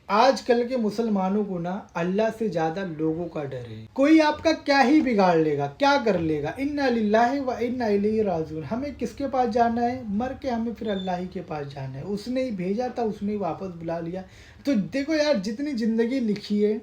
آج کل کے مسلمانوں کو نا اللہ سے زیادہ لوگوں کا ڈر ہے. کوئی آپ کا کیا ہی بگاڑ لے گا, کیا کر لے گا. انا للہ و انا الیہ راجعون. ہمیں کس کے پاس جانا ہے؟ مر کے ہمیں پھر اللہ ہی کے پاس جانا ہے. اس نے ہی بھیجا تھا, اس نے ہی واپس بلا لیا. تو دیکھو یار, جتنی زندگی لکھی ہے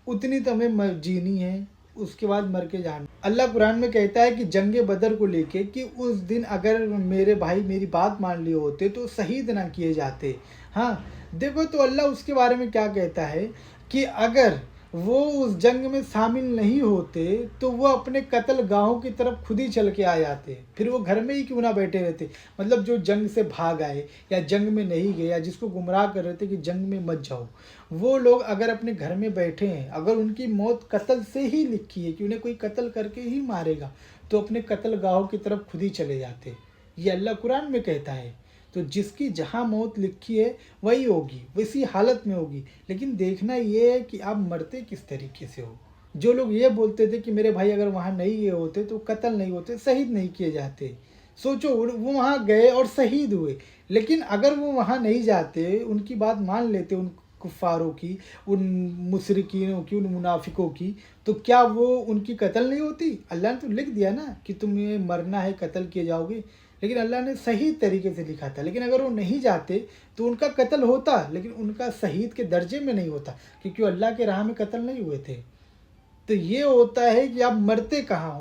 اتنی تو ہمیں جینی ہے, اس کے بعد مر کے جانا. اللہ قرآن میں کہتا ہے کہ جنگ بدر کو لے کے کہ اس دن اگر میرے بھائی میری بات مان لیے ہوتے تو شہید نہ کیے جاتے. ہاں دیکھو, تو اللہ اس کے بارے میں کیا کہتا ہے کہ اگر وہ اس جنگ میں شامل نہیں ہوتے تو وہ اپنے قتل گاہوں کی طرف خود ہی چل کے آ جاتے, پھر وہ گھر میں ہی کیوں نہ بیٹھے رہتے. مطلب جو جنگ سے بھاگ آئے یا جنگ میں نہیں گئے یا جس کو گمراہ کر رہے تھے کہ جنگ میں مت جاؤ, وہ لوگ اگر اپنے گھر میں بیٹھے ہیں, اگر ان کی موت قتل سے ہی لکھی ہے کہ انہیں کوئی قتل کر کے ہی مارے گا, تو اپنے قتل گاہوں کی طرف خود ہی چلے جاتے. یہ اللہ قرآن میں کہتا ہے. تو جس کی جہاں موت لکھی ہے وہی ہوگی, ویسی حالت میں ہوگی. لیکن دیکھنا یہ ہے کہ آپ مرتے کس طریقے سے ہو. جو لوگ یہ بولتے تھے کہ میرے بھائی اگر وہاں نہیں گئے ہوتے تو قتل نہیں ہوتے, شہید نہیں کیے جاتے. سوچو, وہ وہاں گئے اور شہید ہوئے, لیکن اگر وہ وہاں نہیں جاتے, ان کی بات مان لیتے, ان کفاروں کی, ان مشرکینوں کی, ان منافقوں کی, تو کیا وہ ان کی قتل نہیں ہوتی؟ اللہ نے تو لکھ دیا نا کہ تمہیں مرنا ہے, قتل کیے جاؤ گے. لیکن اللہ نے صحیح طریقے سے لکھا تھا. لیکن اگر وہ نہیں جاتے تو ان کا قتل ہوتا, لیکن ان کا شہید کے درجے میں نہیں ہوتا, کیونکہ وہ اللہ کے راہ میں قتل نہیں ہوئے تھے. تو یہ ہوتا ہے کہ آپ مرتے کہاں ہو.